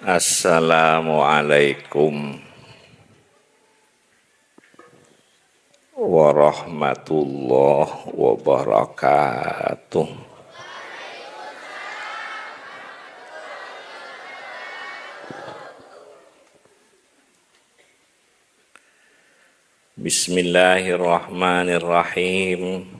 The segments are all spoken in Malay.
Assalamualaikum warahmatullahi wabarakatuh. Bismillahirrahmanirrahim.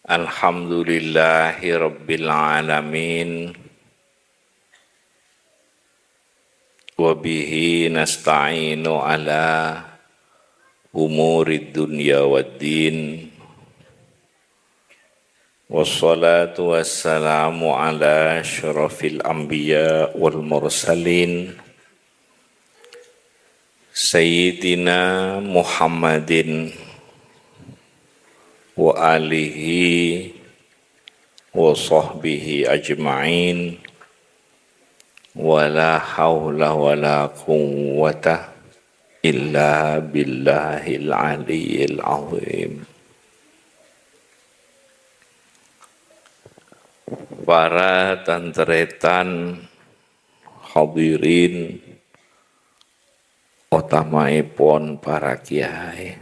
Alhamdulillahi rabbil alamin. Wabihi nasta'inu ala umurid dunya waddin. Wassalatu wassalamu ala asyrafil anbiya wal mursalin Sayyidina Muhammadin wa alihi wa sahbihi ajma'in. Wala hawla wala quwwata illa billahil aliyyil azim. Para tantretan hadirin utamaipun para kiai,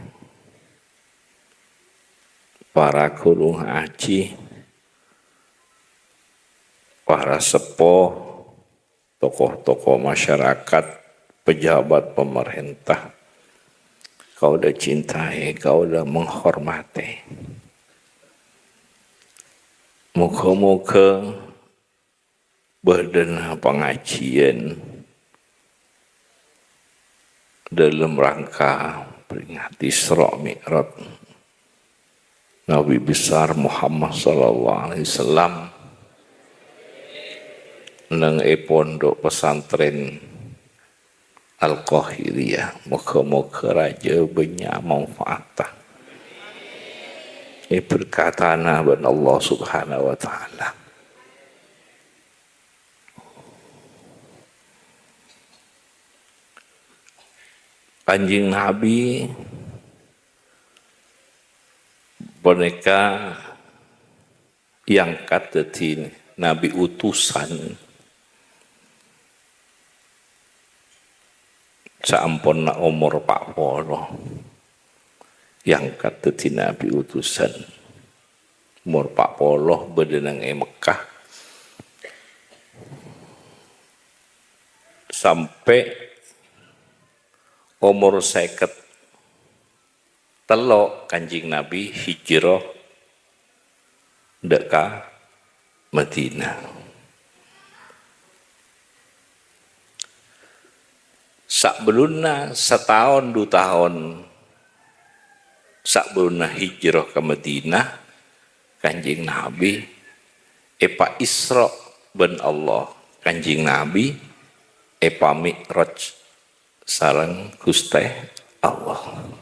para guru ngaji, para sepuh, tokoh-tokoh masyarakat, pejabat pemerintah, kau udah cintai, kau udah menghormati. Muka-muka berdana pengajian dalam rangka peringati Isra Mi'raj Nabi besar Muhammad sallallahu alaihi wasallam nang pondok pesantren Al-Qahiriyah. Muka-muka raja banyak manfaat. Ini berkatan ban Allah Subhanahu wa taala. Kanjeng Nabi boneka yang kata Nabi utusan saamponna umur 40 yang kata Nabi utusan umur 40 berdenang Mekah sampai umur 53 Kanjeng Nabi hijrah dekat Madinah. Sakbeluna setahun 2 tahun sakbeluna hijrah ke Madinah, Kanjeng Nabi epa Isra ben Allah Kanjeng Nabi epa Mi'raj sareng Gusti Allah.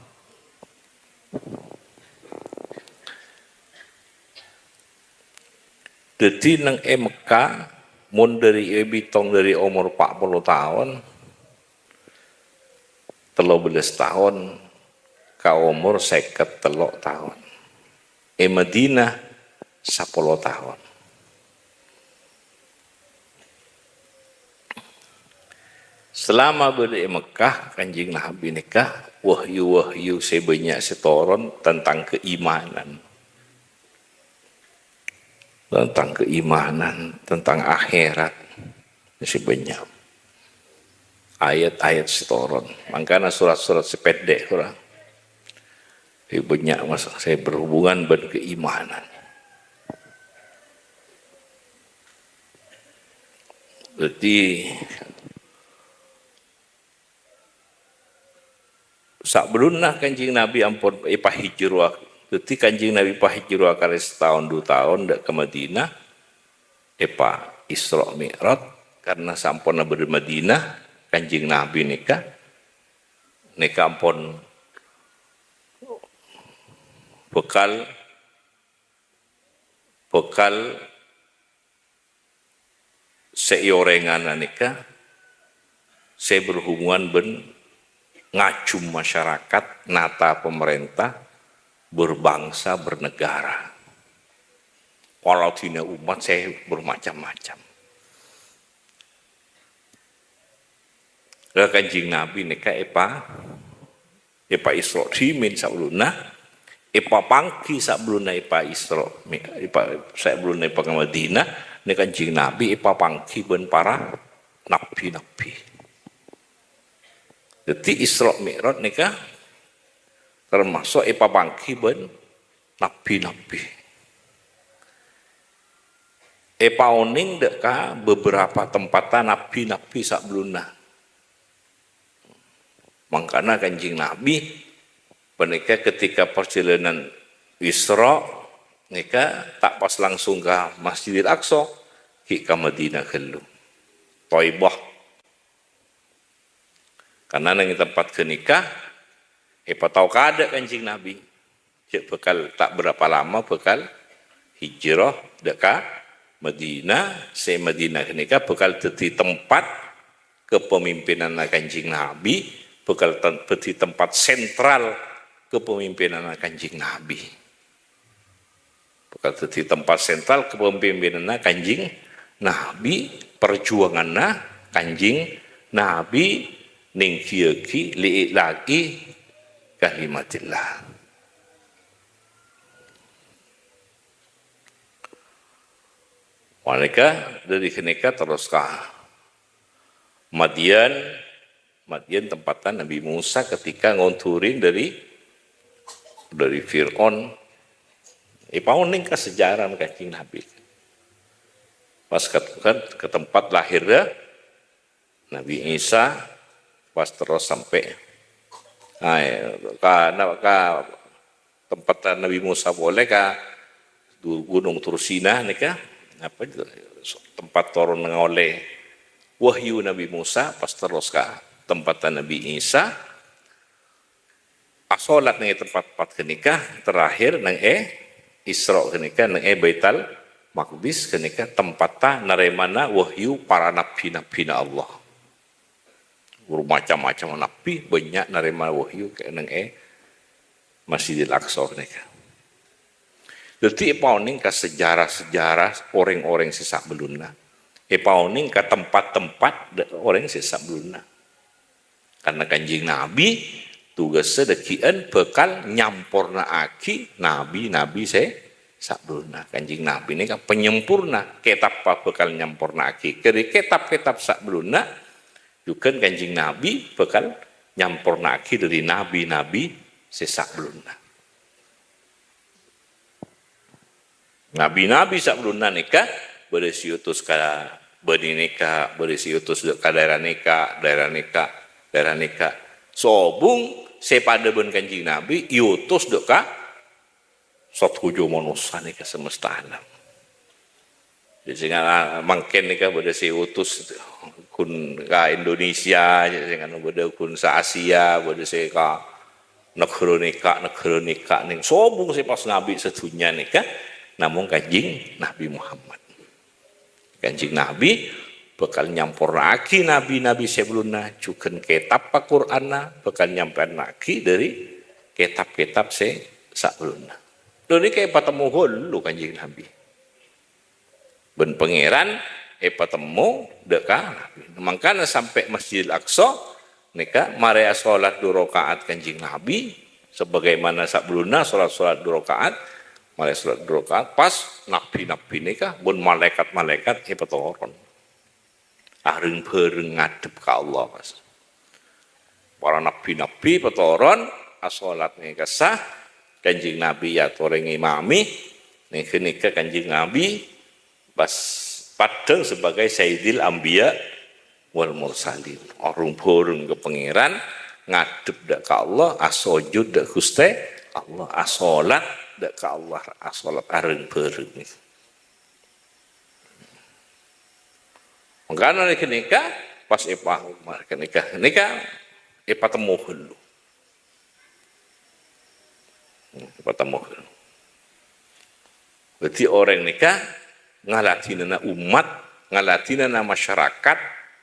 Jadi nang Mekah mun dari bitong dari umur 40 tahun 13 tahun ka umur 53 tahun. Madinah 10 tahun. Selama berada di Mekah, Kanjeng Nabi nikah, wahyu-wahyu sebanyak setoron tentang keimanan. Tentang keimanan, tentang akhirat. Sebanyak. Ayat-ayat setoron. Makanya surat-surat sepedek kurang. Banyak masalah saya berhubungan dengan keimanan. Jadi sakbeluna Kanjeng Nabi ampun ipah hijrah. Jadi Kanjeng Nabi ipah hijrah kali setahun 2 tahun dak ke Madinah. Ipah Isra Mi'raj karena sampurna di Madinah Kanjeng Nabi nikah ampun bekal seiorengan nikah saya berhubungan ngacum masyarakat, nata pemerintah, berbangsa, bernegara. Kalau tina umat saya bermacam-macam. Lalu Kanjeng Nabi nika epa Isra dimin sauluna, epa pangki sauluna epa Isra, epa sauluna epa ke Madinah, nika Kanjeng Nabi epa pangki ben para nabi-nabi. Jadi Isra Mi'raj nika termasuk epa pangki ben nabi-nabi. Epa oning deka beberapa tempatan nabi-nabi sauluna. Makanya Kanjeng Nabi menika ketika perjalanan Isra nika tak pas langsung ke Masjidil Aqsa, ke Madinah kelu. Thaibah. Karena nang tempat kenikah tahu kada Kanjeng Nabi. Cek bekal tak berapa lama bekal hijrah deka Madinah, Madinah kenikah bekal di tempat kepemimpinan Kanjeng Nabi. Bekal di tempat sentral kepemimpinan Kanjeng Nabi. Bekal di tempat sentral kepemimpinan Kanjeng Nabi, perjuangan Kanjeng Nabi ning kieu-ki li'ilaki kalimatillah. Mereka dari kenika terus ke Madian tempatan Nabi Musa ketika ngonturin dari Fir'aun. Pauning ke sejarah Kanjeng Nabi. Pas ke tempat lahirnya Nabi Isa, pas terus sampai ke tempat Nabi Musa boleh ke Gunung Tursina nih tempat turun oleh wahyu Nabi Musa, pas terus ke tempat Nabi Isa, asolat nih tempat kenikah terakhir nang Isra kenikah nang Baitul Maqdis kenikah tempatnya naremana wahyu para nabi Allah. Bermacam-macam nabi banyak narema wahyu ke nang Masjidil Aqsa kenikah. Jadi pauning ke sejarah orang-orang sisa beluna. Pauning ke tempat-tempat orang sisa beluna. Karena Kanjeng Nabi tugasnya dekian bekal nyamporna aki nabi-nabi sabruna. Kanjeng Nabi ini kan penyempurna. Kitab bekal nyamporna aki. Dari kitab-kitab sabruna juga Kanjeng Nabi bekal nyamporna aki dari nabi-nabi sabruna. Nabi-nabi sabruna nikah berisi utus ke bani nikah, berisi utus ke daerah nikah. Sobung sepada ben Kanjeng Nabi iutus deka satuju manusia nika semesta alam. Jadi sehingga mungkin nika berisi utus kun ka Indonesia, sehingga beda kun sa Asia, berisi ka negara nikah ning sobung sepas Nabi sedunia nika namun Kanjeng Nabi Muhammad. Kanjeng Nabi bakal nyampornaki nabi-nabi sebelumnya juga kitab Al-Qur'an bakal nyampean lagi dari kitab-kitab sebelumnya. Lho ini kayak patemu hulu Kanjeng Nabi. Ben pangeran patemu deka Nabi. Makanya sampai Masjidil Aqsa nika marea salat 2 rakaat Kanjeng Nabi sebagaimana sebelumnya salat 2 rakaat. Marea salat 2 rakaat pas nabi-nabi nika bun malaikat-malaikat turun. Areng bareng ngadep ke Allah Mas. Para nabi-nabi petoron asolatnya kesah Kanjeng Nabi ya toreng imami nika Kanjeng Nabi pas padang sebagai Sayyidil Anbiya wal Mursalin. Areng bareng ke pangeran ngadep dak ke Allah asojud dak Gusti Allah asolat dak ke Allah asolat areng bareng. Makanya nikah pas nikah temu hulu. Temu hulu. Berarti orang nikah ngalatinana umat, ngalatinana masyarakat,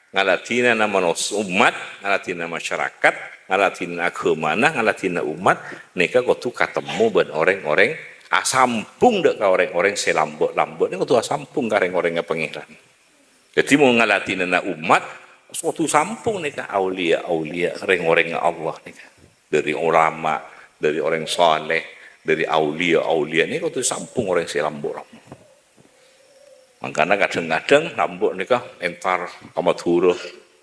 ngalatinana umat, ngalatinana masyarakat, ngalatinana agama, ngalatinana umat, nikah kudu ketemu ben orang-orang Asampung dek ka orang-orang selambok-lambok ni kudu asampung ka orang-orang pangeran. Jadi mau ngalati nana umat suatu sampung nih ka aulia orang-orang Allah nih ka. Dari ulama, dari orang saleh, dari aulia ni kudu sampung orang selambok-lambok. Makanya kadang-kadang lambok nih ka entar kamadhura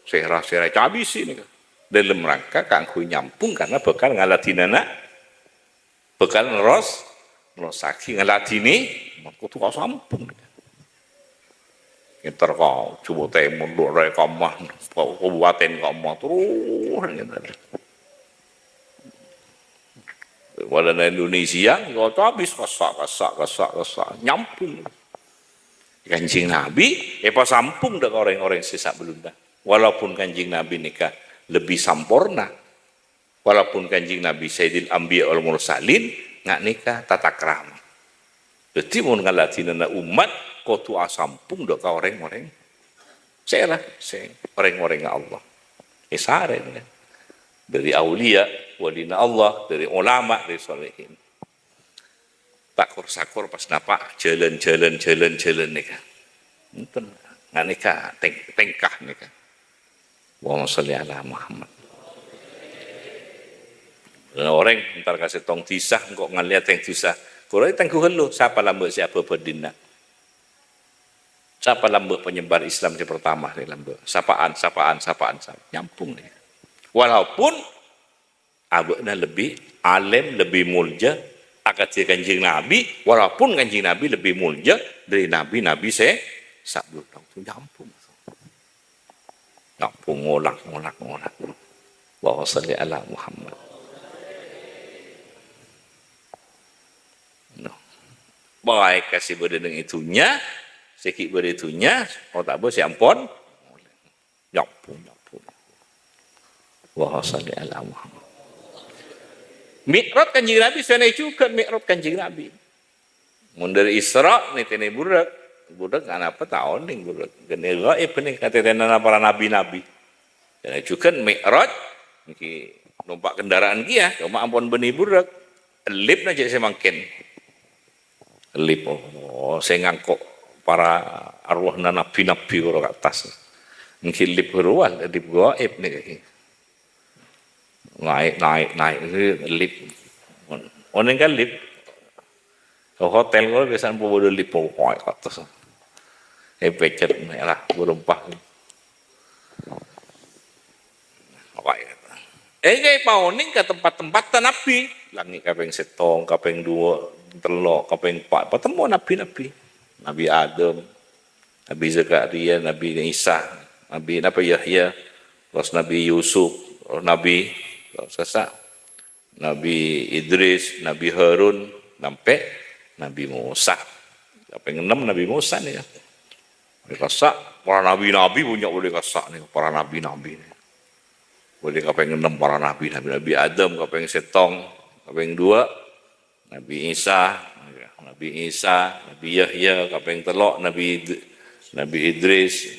serah-serah cabisi nih ka. Dalam rangka kanggo nyampung karena bakal ngalati nana bakal saksi ngeladini kudu kau sampung ntar kau coba temun dorai kamah kabupaten kamah terus pada Indonesia kau habis kasak nyampung Kanjeng Nabi pas sampung dak orang-orang sisa Belanda walaupun Kanjeng Nabi nikah lebih sampurna walaupun Kanjeng Nabi Sayyidil Anbiya wal Mursalin nggak nikah tata krama. Jadi mau ngalatin umat kudu asampung dok ka orang-orang. Saya orang-orang Allah. Isaren kan. Dari aulia, walina Allah, dari ulama, dari solehin. Takur-sakur pas napa jalan nikah. Enten nggak nikah tengkah nikah. Wa sholli ala Muhammad. Orang ntar kasih tong tisah kok ngeliat yang tisah kalau tengku helu siapa lambek siapa berdina siapa lambek penyebar Islam yang pertama nih lambek sapaan nyampung nih walaupun abekna lebih alim lebih mulja akad Kanjeng Nabi walaupun Kanjeng Nabi lebih mulja dari nabi saya sabtu nyampung ngolak wa sholli ala Muhammad. Baik kasih berdeng itunya, sikit berditunya, tak boleh si ampun, nyampung. Wa sholli ala Muhammad. Mi'raj Kanjeng Nabi sana juga mi'raj Kanjeng Nabi. Mun dari Isra ni tene budak kan apa tahun ning budak. Gene gaib ni kata tenana para nabi-nabi. Dan juga mi'raj niki numpak kendaraan kia, cuma ampun benih budak. Lip aja saya makin. Lip saya ngangkok para arwah nabi-nabi kalau ke atas mungkin lip berual lip gaib nih naik lip orang kan lip hotel kalau biasanya bawa lip bawa ke atas pecet lah berempah kayak pauning ke tempat-tempat nabi langit kapeng setong kapeng 2 telok kapeng 4 bertemu nabi-nabi Nabi Adam Nabi Zakaria Nabi Isa Nabi Yahya terus Nabi Yusuf Nabi Idris Nabi Harun sampai Nabi Musa kapeng 6 Nabi Musa nih ya kasak para nabi-nabi punya boleh kasak nih para nabi-nabi nih. Boleh kapeng 6 para nabi Adam kapeng setong kapeng 2 Nabi Isa, Nabi Yahya, kapeng telok, Nabi Idris,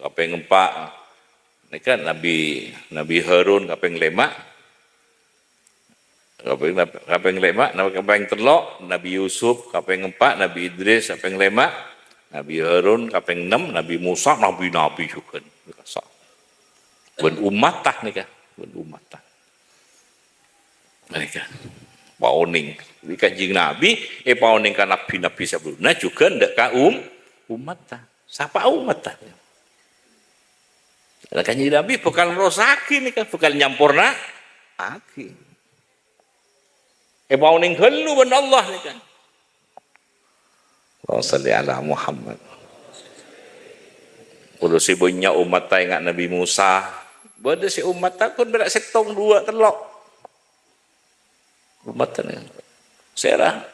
kapeng 4, ini kan Nabi Harun, kapeng 5, kapeng 5, kapeng telok, Nabi Yusuf, kapeng 4, Nabi Idris, kapeng 5, Nabi Harun, kapeng 6, Nabi Musa, nabi-nabi juga. Ben umat tah nih kan, ben umat tah. Mereka. Pauning di Kanjeng Nabi pauning ka nabi-nabi sebelumnya juga ndak ka umat ta sapa umat ta Kanjeng Nabi bakal rosaki nih kan bakal nyampurna aki pauning helu ben Allah nih kan wa sholli ala Muhammad kudu si punya umat ta ingat Nabi Musa bade si umat ta kun berak setong 2 telok umat ni serah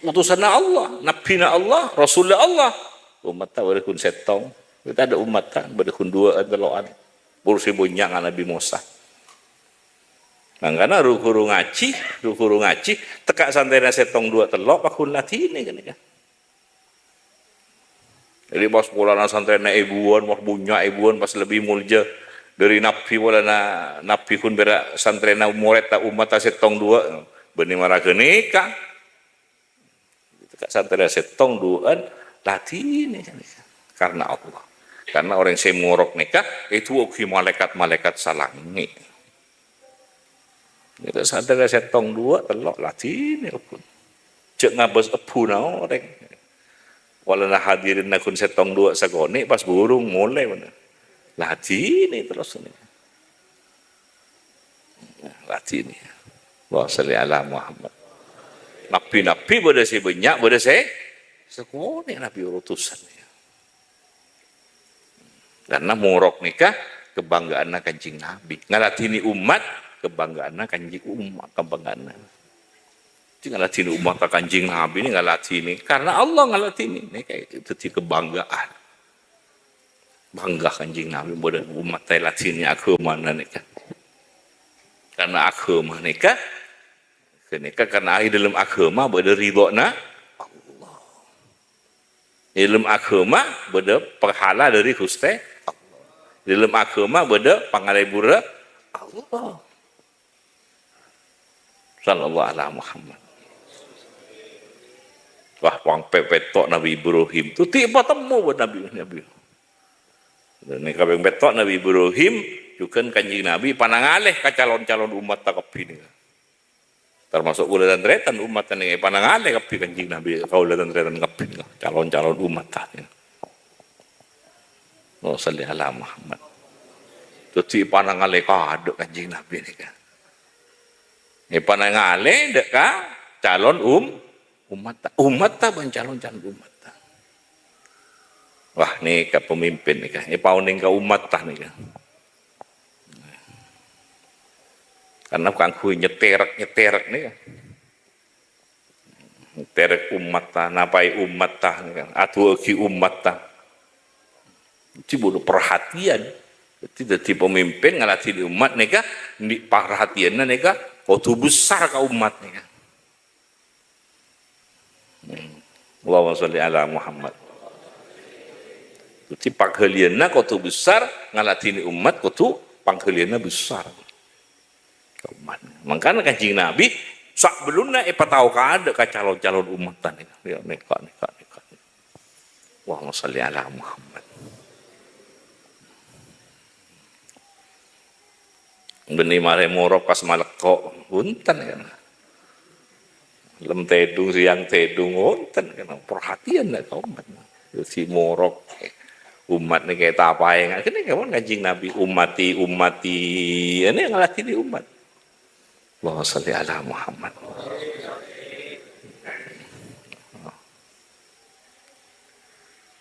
utusan Allah nabina Allah rasulullah Allah umat tak boleh kun setong kita ada umat tak boleh kun 2 teloan bursi bunyak Nabi Musa karena ruhuru ngaji tekak santai setong 2 telok pakun latine kan jadi pas pola santai ibuan pas bunyak ibuan pas lebih mulja dari nabi wala nabi kun berak santrena murid ta umat ta setong 2 benih marah genika Santri setong duaan latih ini karena Allah. Karena orang saya mengorok nikah itu oke malaikat-malaikat salangi. Itu santri setong dua telok latih ini pun. Cek ngabas epu na orang. Walau nak hadirin nakun setong dua sagoni pas burung mulai mana. Latih ini terus ini. Latih ini. Wa salli ala Muhammad. Nabi-nabi pada si banyak, pada saya sekone nabi utusan. Karena murok nikah kebanggaan Kanjeng Nabi. Ngalatini umat kebanggaan Kanjeng umat kebanggaan. Jadi ngalatini umat Kanjeng Nabi ini ngalatini karena Allah ngalatini ini kayak itu kebanggaan. Bangga Kanjeng Nabi pada umat latini agama nikah. Karena agama nikah karena dalam agama pada ridhona Allah. Dalam agama pada pahala dari Gusti dalam agama beda pangalebura Allah. Sallallahu alaihi Muhammad. Wah, wang pepetok Nabi Ibrahim tu tiba temu buat Nabi. Dan kabeh petok Nabi Ibrahim juga Kanjeng Nabi panangaleh ka calon-calon umat takepi ni. Termasuk kula dan tretan umat ni panangaleh kapi Kanjeng Nabi kaula dan tretan kapi calon-calon umat tadi. Oh salli ala Muhammad. Tuti panangale ka aduk Kanjeng Nabi ni kan. Ni panangale dek ka calon umat ta ban calon-calon umat ta. Wah ni ka pemimpin ni kan. Pauning ka umat ta ni kan. Karena kangku nyeterek ni kan. Nyeterek umat ta, napai umat ta ni kan. Atu eki umat ta. Itu butuh perhatian. Jadi pemimpin ngalatih umat nih kah? Di perhatiannya nih kah? Kau besar ke umat nih kah? Allahumma sholli ala Muhammad. Jadi panggaliannya kau besar ngalatih umat kau panggaliannya besar. Umat. Makanya Kanjeng Nabi sak belumnya tahu kada ka calon-calon umat nih. Ya nikah. Allahumma sholli ala Muhammad. Beni mare morok pas maleko punten kan. Lem tedung siang tedung wonten kan perhatian nek umat. Si morok umat nih kayak apa yang kene kawan Kanjeng Nabi umati ini ngalatih umat. Allahumma sholli ala Muhammad.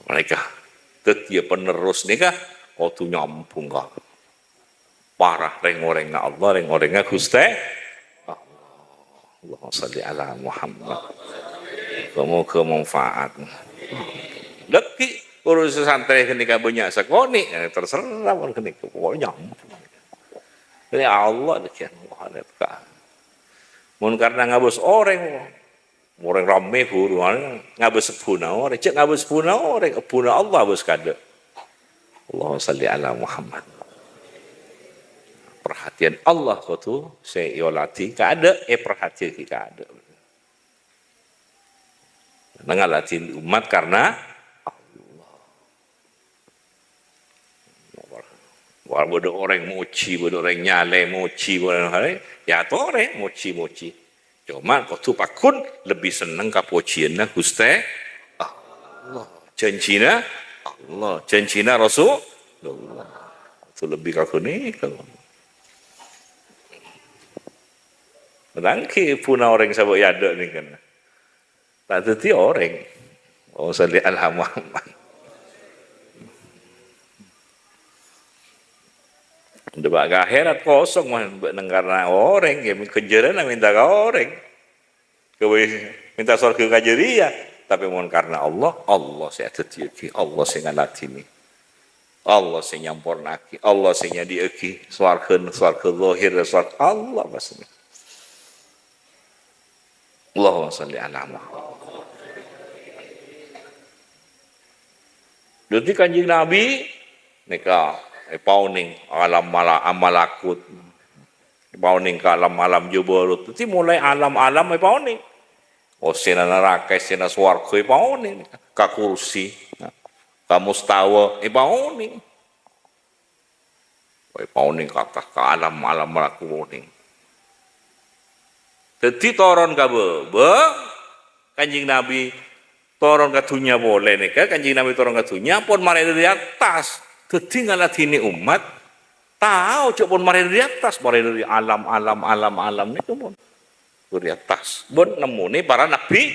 Mereka setiap penerus nikah kau tu nyambung kah? Parah reng-orengnya Allah, reng-orengnya Gusti Allahumma sholli ala Muhammad. Semoga manfaat. Leki urus santri kenika banyak sekoni, terserah pun kenika pokoknya. Ini Allah dekian Allah ka. Mun karena ngabus orang rame buru ngabus sepuna orang, cek ngabus sepuna orang, puna Allah bus kada. Allahumma sholli ala Muhammad. Perhatian Allah kau tu saya iolati kada perhatian kita ada. Ngalatin umat karena Allah. Bodo orang moci, bodo orang nyale moci, bodo orang ya tu orang moci. Cuma kau tu pakun lebih senang kapuciannya Gusti Allah. Janjina Allah, janjina Rasulullah. Itu lebih kau ni kalau. Nangki puna orang sabuk yada ni kan. Tak terti orang. Oh salli ala Muhammad. Debak ke akhirat kosong man karena orang yang kejaran minta ke orang. Minta surga kajeria tapi mohon karena Allah saya terti Allah saya ngalatini. Allah saya nyampurnaki, Allah saya nyadiaki swarga zahir swarga Allah maksudnya. Allahumma sholli ala Muhammad. Jadi Kanjeng Nabi nika pauning alam malakut. Pauning ke alam jabarut. Jadi mulai alam pauning. Oh sena neraka, sena swarga pauni ka kursi. Ka mustawa pauni. Pauni kakak ka alam-alam melakukan. Jadi toron ka bebe, Kanjeng Nabi toron ka dunya boleh nih kan Kanjeng Nabi toron ka dunya pun mari dari atas. Jadi ngaladini umat tahu cok pun mari dari atas, mari dari alam nih pun dari atas. Pun nemu nih para nabi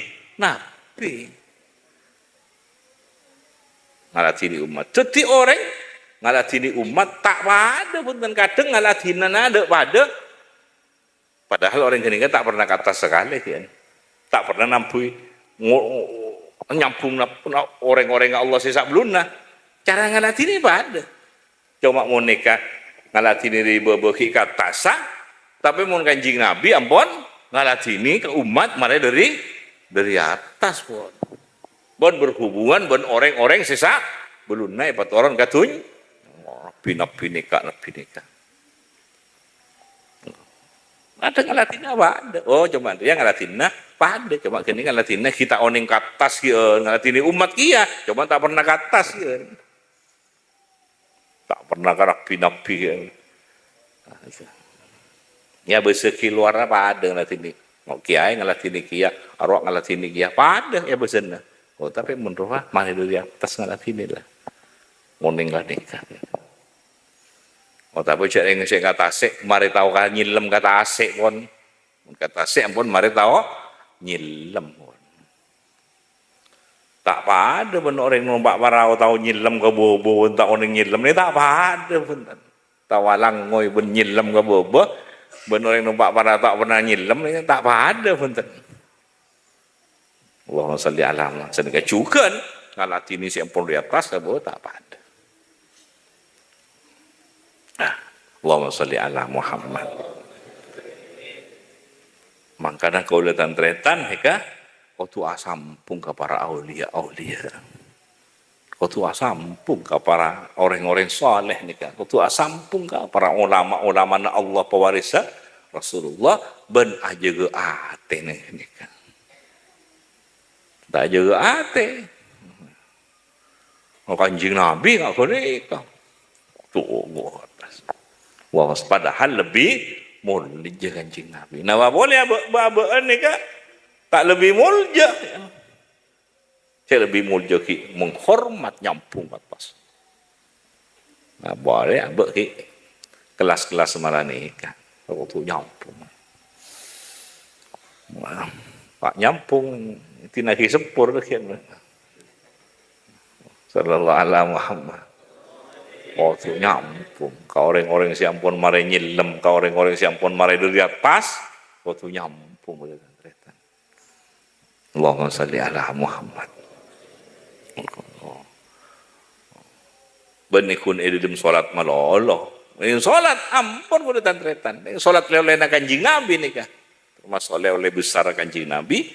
ngaladini umat. Jadi orang ngaladini umat tak pada punten kadang ngaladina ada pada padahal orang gini kan tak pernah kata sekali kan tak pernah nyambung orang-orang Allah sesak beluna cara ngaladini pada cuma mau nikah ngaladini ribu-ribu kata sah tapi mau Kanjeng Nabi ampun ngaladini ke umat mari dari atas pun berhubungan dengan orang-orang sesak beluna ipat orang katuny nabi nikah ada ngalatina ada oh cuma dia ngalatina pada cuma gini ngalatina kita oning katas ngalatini umat kia cuma tak pernah katas tak pernah nabi ya beseki luar apa ada ngalatini mau kiai ngalatini kia arwah ngalatini kia pada ya besena oh tapi menurut mana dari atas ngalatini lah oning nikah. Oh tapi cek yang saya kata asik, mari tahu kan nyilem kata asik pun, kata asik pun mari tahu nyilem pun. Tak pada pun orang nombak parau tahu nyilem ke bobo, tak orang nyilem ni tak pada pun. Tawalang ngoi pun nyilem ke bobo, pun orang nombak parau tak pernah nyilem ni tak pada pun. Allahumma salli ala Muhammad. Sedangkan juga kalau ini siapa pun di atas ke bobo tak pada. Allahumma salli ala Muhammad. Makanya kau lihat tretan, heka, kau tu asampung ke para aulia. Kau tu asampung ke para orang-orang soleh nih kan. Kau tu asampung ke para ulama na Allah pewarisa Rasulullah ben aja ke ate nih kan. Tak aja ke ate. Kanjeng Nabi nggak nikah. Tuh wah padahal lebih mulia Kanjeng Nabi. Nah boleh abaan ni kak tak lebih mulia. Saya lebih mulia ki menghormat nyampung atas. Nah boleh abak ki kelas-kelas marane kak. Waktu nyampung. Wah, Pak nyampung tina ki sepur kian. Sallallahu alaihi Muhammad. Oh tu nyampung, kau orang-orang siampun mari nyilem, kau orang-orang siampun mari dari atas, kau tu nyampung boleh kan? Allahumma salli ala Muhammad. Benikun edem solat malolo, ini solat ampun boleh tantretan, solat oleh Kanjeng Nabi nih kah, termasuk oleh besar Kanjeng Nabi,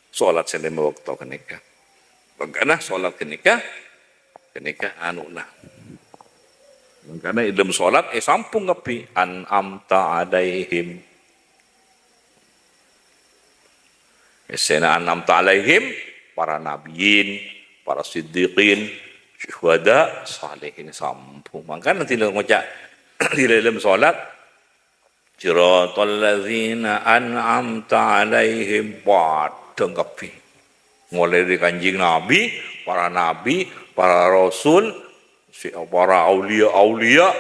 solat selama waktu kenikah, bagaimana solat kenikah anu nah. Karena dalam sholat sampung ngapi an'amta alaihim. Sena an'amta alaihim para nabiyin, para siddiqin, syuhada, salihin sampung. Maka nanti ngocak di dalam sholat siratal ladzina an'amta alaihim padang ngapi. Mulai dari Kanjeng Nabi, para rasul, para aulia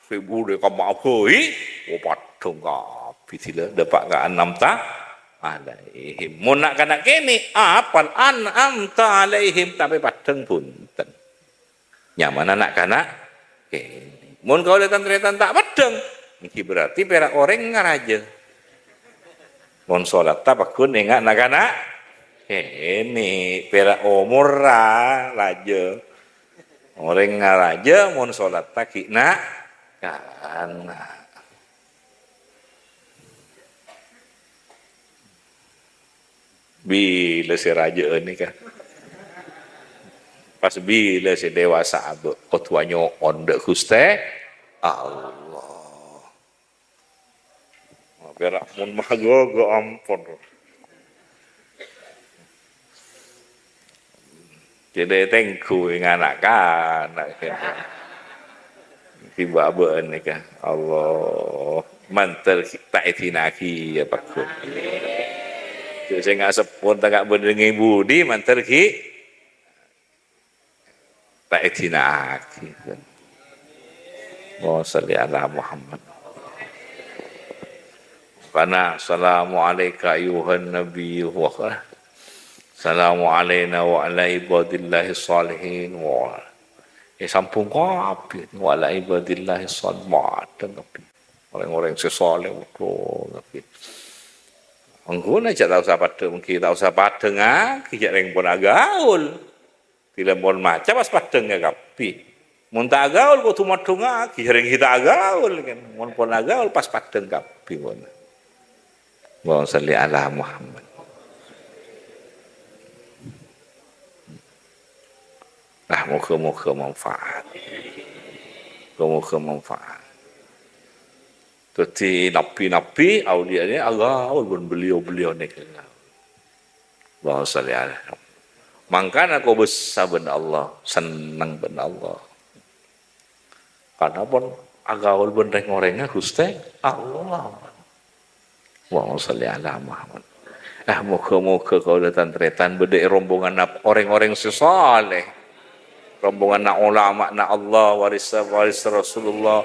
fibu de kamapoi opat tongga pitila dapat ka anamta alaihim mun nak kana kene apal anamta alaihim tapi padeng punten nyaman anak kana kene mun kau tretan tak padeng iki berarti perak orang ngaraja mun salat ta pakun enggak nak kana kene perak umur raja orang ngaraja mun sholat taki nak karena bila si raja ini kan pas bila si dewasa abe kotuanya onde kuste Allah berak mun magogo ampun Jadi tengku anak-anak Kibabaan ni kan. Allah. Mantel tak itinaki ya pakun. Jadi saya nggak sepun tak berdengi budi mantel ki tak itinaki. Wa salli ala Muhammad. Karena assalamualaikum ayuhan nabi wa assalamu alaina wa ala ibadillahi salihin wa sampung kapi wa ala ibadillahi salihin orang-orang sesoleh kapi angguna jak tahu siapa tu mungkin tahu siapa tengah kijak reng pun agaul tidak pun macam pas padeng kapi mun tak agaul ko tumat tengah kijak reng kita agaul kan mun pun agaul pas padeng kapi pun wa salli ala Muhammad. Nah, moga-moga manfaat. Moga-moga manfaat. Jadi nabi-nabi aulia ni agaul pun beliau-beliau ni kena. Wa salli ala. Mangkana aku besar ben Allah, senang ben Allah. Karena pun agaul ben reng-orengnya Gusti Allah. Wa salli ala Muhammad. Moga-moga kau datang tretan bedek rombongan orang-orang sesoleh. Rombongan nak ulama nak Allah waris Rasulullah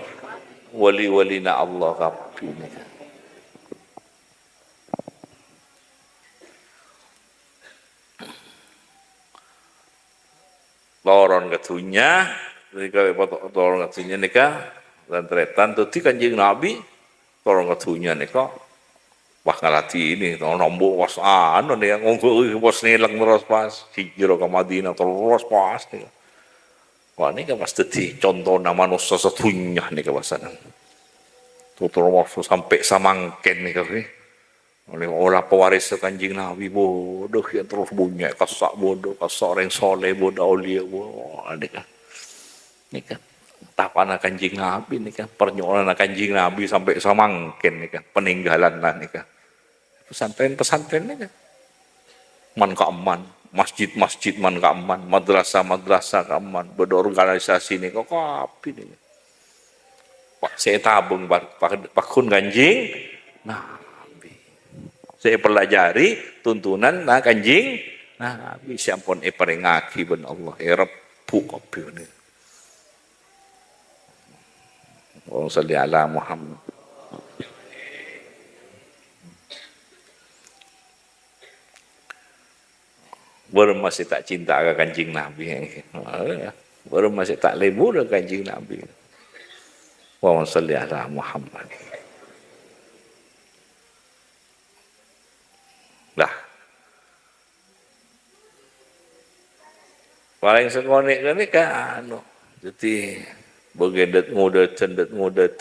wali-wali nak Allah kapi ni. Loron katunya ketika loron katunya nikah dan tretan tu kanjeng Nabi loron katunya nikah wah ngalati ini nombok was anu nih ngonggo bos nilang terus pas hijrah ke Madinah terus pas nih. Wah ini kan pasti di contoh nama nusa satunya nih kawasan. Tutur waktu sampai samangken nih kali. Oleh orang pewaris kanjeng Nabi bodoh yang terus bunyi kasak bodoh kasak orang soleh bodoh aulia bodoh ini kan. Ini kan tapan kanjeng Nabi nih kan pernyolan kanjeng Nabi sampai samangken nih kan peninggalan lah nih kan. Pesantren nih kan. Man keaman. Masjid-masjid man keaman, madrasah-madrasah keaman, berorganisasi ni kok api ni. Pak saya tabung pakun kanjing Nabi. Saya pelajari tuntunan nah kanjing Nabi siampun perengaki ben Allah repu kopi ni. Wa salli ala Muhammad. Baru masih tak cinta ke kanjing Nabi. Baru masih tak lebur ke kanjing Nabi. Wa salli ala Muhammad. Dah. Paling sekonik ni kan jadi begedet muda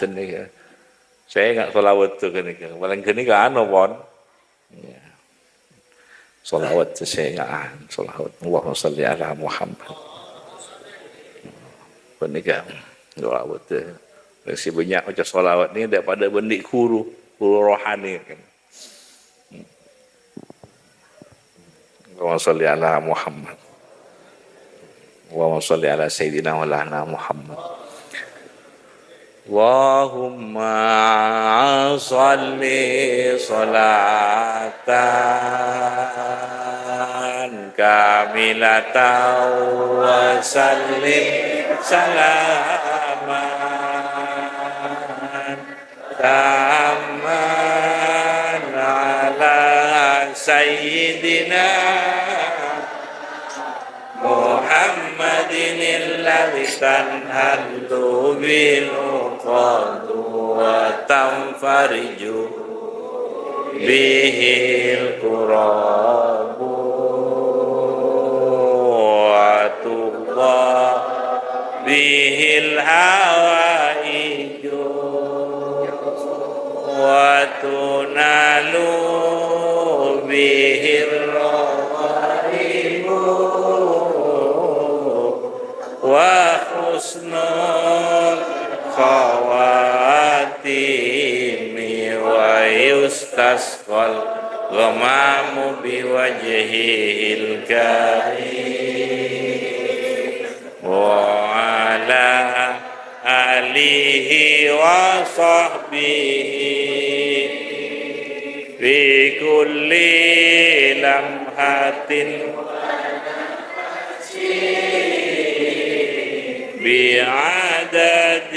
ni kan. Saya ingat salawat tu kan ni. Paling kini kan pon. Ya. Salawat sesayaan, salawat Allahumma salli ala Muhammad. Pernikahan, salawat tu. Masih banyak macam salawat ni daripada bendik guru rohani kan. Allahumma salli ala Muhammad. Allahumma salli ala Sayyidina wa ala Muhammad. Allahumma salli salatan kamilatan wa sallim salaman tamman ala Sayyidina Muhammadin alladhi tanhallu bil uqadu wa tanfariju bihil kurabu wa tuqa bihil hawaiju wa tunalu bihil wa husnul khawatimi wa yustasqal ghamamu biwajhil karim وعلى آله وصحبه في كل لمحة بعدد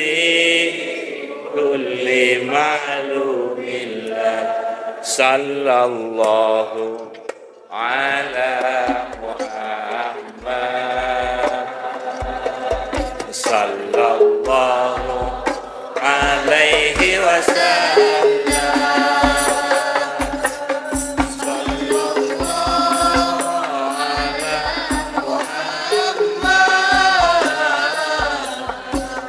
كل معلوم لك صلى الله على محمد صلى الله عليه وسلم صلى الله على محمد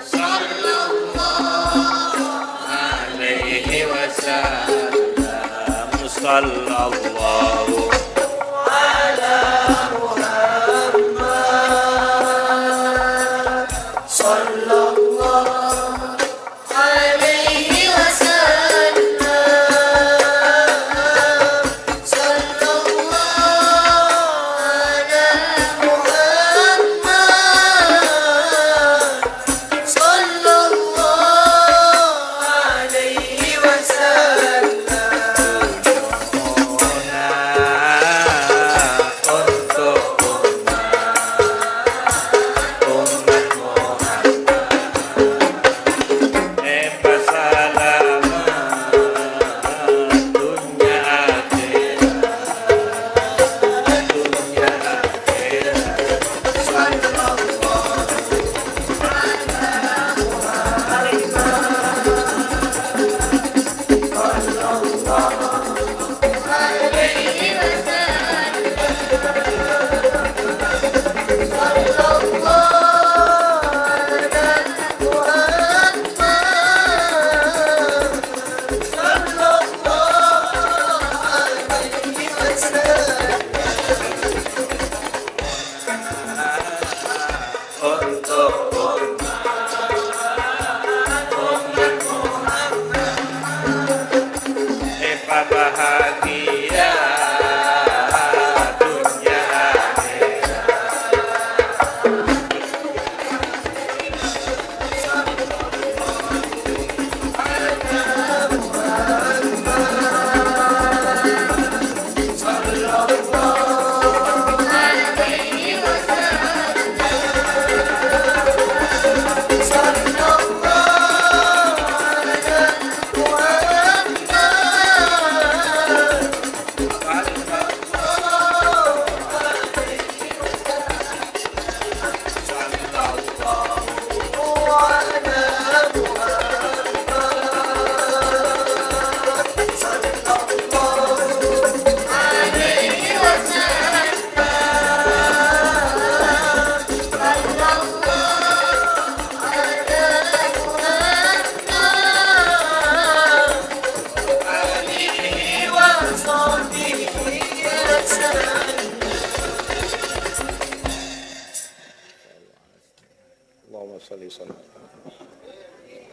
صلى الله عليه وسلم صلى الله على محمد صلى الله عليه وسلم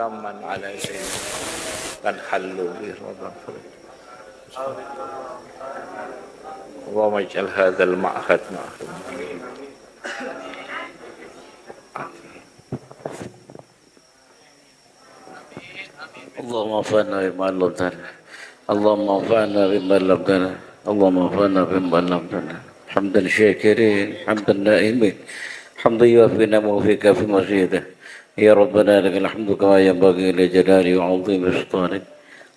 taman ala sayyidina dan halu bi rabbana Allahumma ij'al hadzal ma'had ma'had اللهم انفعنا بما علمتنا اللهم انفعنا بما علمتنا اللهم انفعنا بما علمتنا حمدا شاكرين حمدا نائمين حمدا يوافي نعمه فيك في مزيده يا ربنا لك الحمد كما ينبغي لجلاله وعظيم سلطانك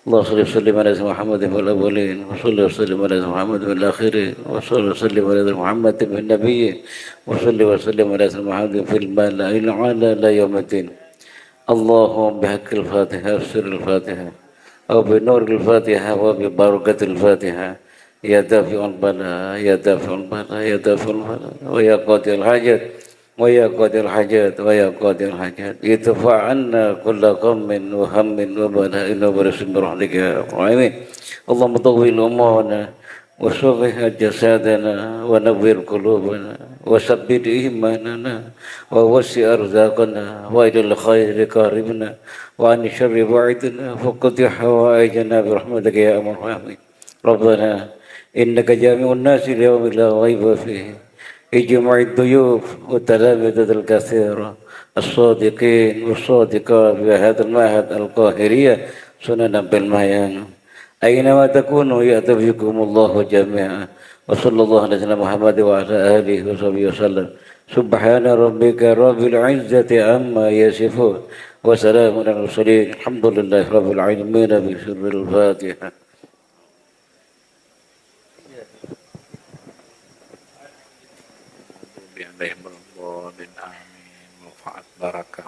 اللهم صل وسلم على محمد في الاولين وصل وسلم على محمد في الاخرين وصل وسلم على محمد في النبيين وصل وسلم على محمد في الملأ الاعلى لا يوم الدين اللهم بحق الفاتحة وسر الفاتحة أو بنور الفاتحة وببركة الفاتحة يا دافع البلاء يا دافع البلاء يا دافع البلاء ويا قاضي الحاجات ويا قاضي الحاجات ويا قاضي الحاجات ادفع عنا كل غم وهم وبلاء وبرسم برحمتك يا رب العالمين اللهم طول أمورنا وصفح جسادنا ونور قلوبنا وثبت إيماننا ووسع أرزاقنا وإلى الخير قاربنا وعن الشر بعدنا فقد حوائجنا برحمتك يا أرحم الراحمين ربنا إنك جامع الناس ليوم لا ريب فيه اجمع الضيوف والتلامذة الكثيرة الصادقين والصادقات بهذا المعهد القاهرية سنن بالميان أينما تكونوا يأتي بكم الله جميعا وصلى الله على سيدنا محمد وعلى آله وصحبه وسلم سبحان ربك رب العزة عما يصفون وسلام على المرسلين الحمد لله رب العالمين بسر الفاتحة. Biar amin, manfaat barakah